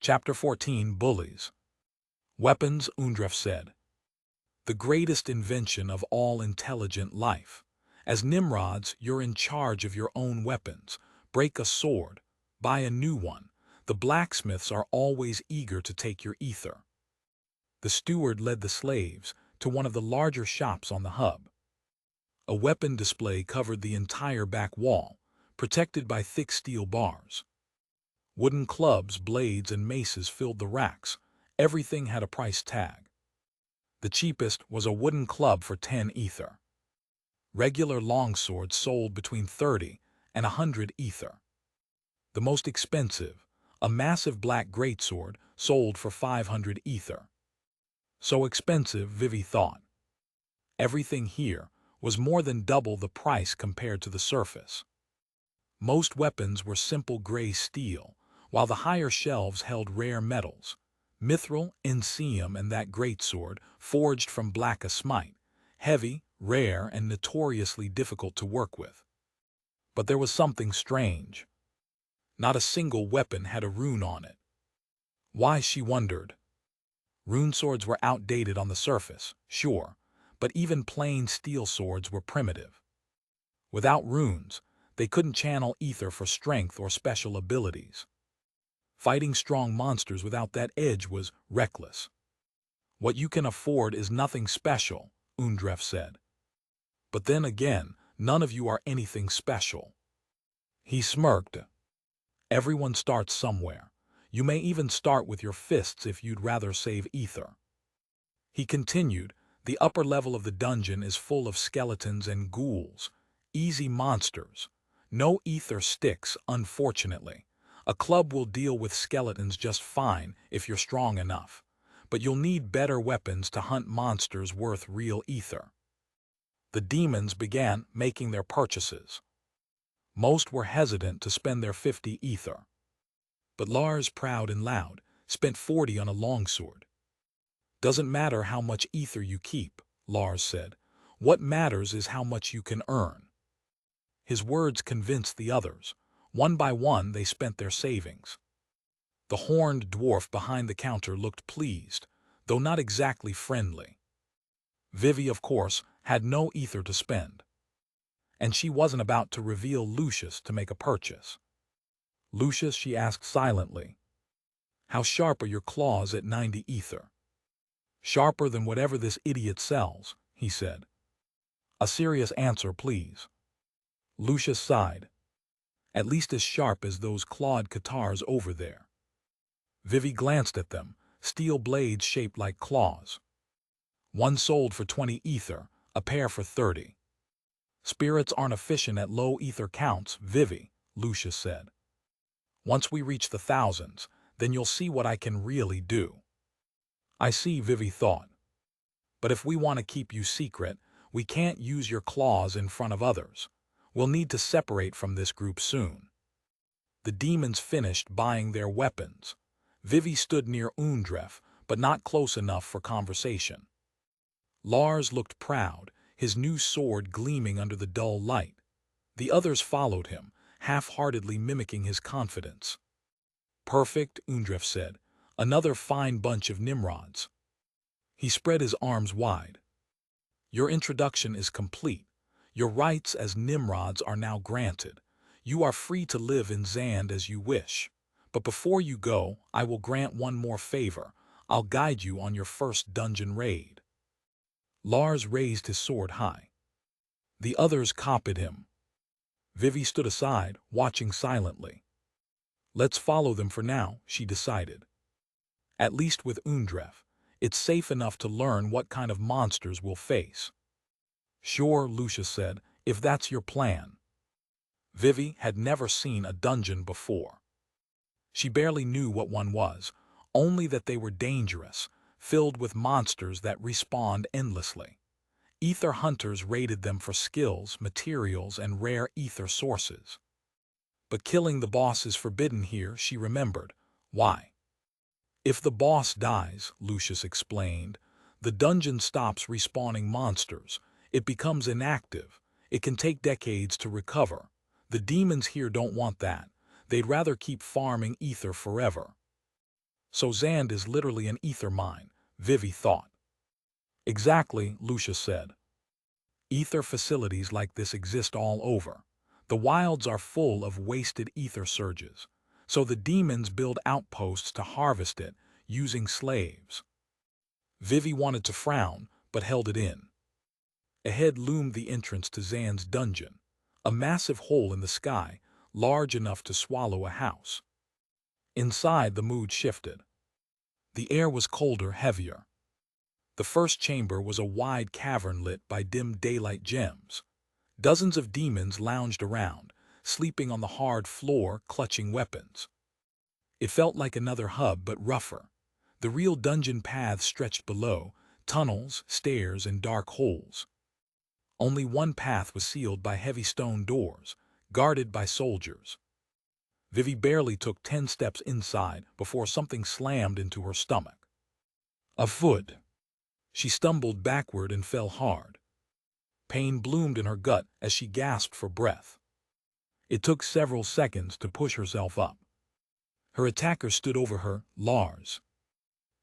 Chapter 14, Bullies. Weapons, Undref said. The greatest invention of all intelligent life. As Nimrods, you're in charge of your own weapons. Break a sword, buy a new one. The blacksmiths are always eager to take your ether. The steward led the slaves to one of the larger shops on the hub. A weapon display covered the entire back wall, protected by thick steel bars. Wooden clubs, blades, and maces filled the racks. Everything had a price tag. The cheapest was a wooden club for 10 ether. Regular longswords sold between 30 and 100 ether. The most expensive, a massive black greatsword, sold for 500 ether. So expensive, Vivi thought. Everything here was more than double the price compared to the surface. Most weapons were simple gray steel, while the higher shelves held rare metals, mithril, ensium, and that greatsword, forged from black smite, heavy, rare, and notoriously difficult to work with. But there was something strange. Not a single weapon had a rune on it. Why, she wondered. Rune swords were outdated on the surface, sure, but even plain steel swords were primitive. Without runes, they couldn't channel ether for strength or special abilities. Fighting strong monsters without that edge was reckless. What you can afford is nothing special, Undref said. But then again, none of you are anything special. He smirked. Everyone starts somewhere. You may even start with your fists if you'd rather save ether. He continued, the upper level of the dungeon is full of skeletons and ghouls, easy monsters. No ether sticks, unfortunately. A club will deal with skeletons just fine if you're strong enough, but you'll need better weapons to hunt monsters worth real ether. The demons began making their purchases. Most were hesitant to spend their 50 ether. But Lars, proud and loud, spent 40 on a longsword. Doesn't matter how much ether you keep, Lars said. What matters is how much you can earn. His words convinced the others. One by one, they spent their savings. The horned dwarf behind the counter looked pleased, though not exactly friendly. Vivi, of course, had no ether to spend. And she wasn't about to reveal Lucius to make a purchase. Lucius, she asked silently. How sharp are your claws at 90 ether? Sharper than whatever this idiot sells, he said. A serious answer, please. Lucius sighed. At least as sharp as those clawed guitars over there. Vivi glanced at them, steel blades shaped like claws. One sold for 20 ether, a pair for 30. Spirits aren't efficient at low ether counts, Vivi, Lucius said. Once we reach the thousands, then you'll see what I can really do. I see, Vivi thought. But if we want to keep you secret, we can't use your claws in front of others. We'll need to separate from this group soon. The demons finished buying their weapons. Vivi stood near Undref, but not close enough for conversation. Lars looked proud, his new sword gleaming under the dull light. The others followed him, half-heartedly mimicking his confidence. Perfect, Undref said. Another fine bunch of Nimrods. He spread his arms wide. Your introduction is complete. Your rights as Nimrods are now granted. You are free to live in Zand as you wish. But before you go, I will grant one more favor. I'll guide you on your first dungeon raid. Lars raised his sword high. The others copied him. Vivi stood aside, watching silently. Let's follow them for now, she decided. At least with Undref, it's safe enough to learn what kind of monsters we'll face. Sure, Lucius said, if that's your plan. Vivi had never seen a dungeon before. She barely knew what one was, only that they were dangerous, filled with monsters that respawned endlessly. Ether hunters raided them for skills, materials, and rare ether sources. But killing the boss is forbidden here, she remembered. Why? If the boss dies, Lucius explained, the dungeon stops respawning monsters. It becomes inactive. It can take decades to recover. The demons here don't want that. They'd rather keep farming ether forever. So Zand is literally an ether mine, Vivi thought. Exactly, Lucius said. Ether facilities like this exist all over. The wilds are full of wasted ether surges, so the demons build outposts to harvest it, using slaves. Vivi wanted to frown, but held it in. Ahead loomed the entrance to Zand's dungeon, a massive hole in the sky, large enough to swallow a house. Inside, the mood shifted. The air was colder, heavier. The first chamber was a wide cavern lit by dim daylight gems. Dozens of demons lounged around, sleeping on the hard floor, clutching weapons. It felt like another hub, but rougher. The real dungeon paths stretched below, tunnels, stairs, and dark holes. Only one path was sealed by heavy stone doors, guarded by soldiers. Vivi barely took 10 steps inside before something slammed into her stomach. A foot. She stumbled backward and fell hard. Pain bloomed in her gut as she gasped for breath. It took several seconds to push herself up. Her attacker stood over her, Lars.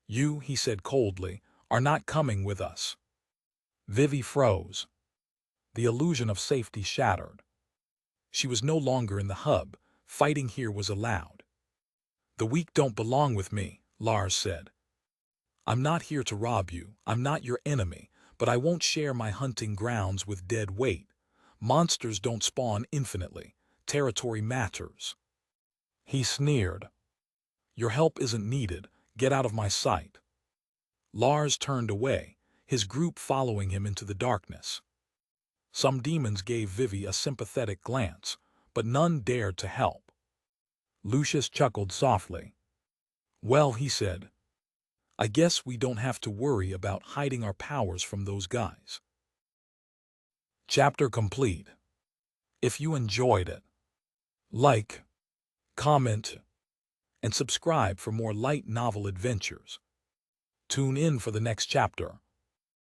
"You," he said coldly, "are not coming with us." Vivi froze. The illusion of safety shattered. She was no longer in the hub. Fighting here was allowed. "The weak don't belong with me," Lars said. "I'm not here to rob you. I'm not your enemy, but I won't share my hunting grounds with dead weight. Monsters don't spawn infinitely. Territory matters." He sneered. "Your help isn't needed. Get out of my sight." Lars turned away, his group following him into the darkness. Some demons gave Vivi a sympathetic glance, but none dared to help. Lucius chuckled softly. "Well," he said, "I guess we don't have to worry about hiding our powers from those guys." Chapter complete. If you enjoyed it, like, comment, and subscribe for more light novel adventures. Tune in for the next chapter.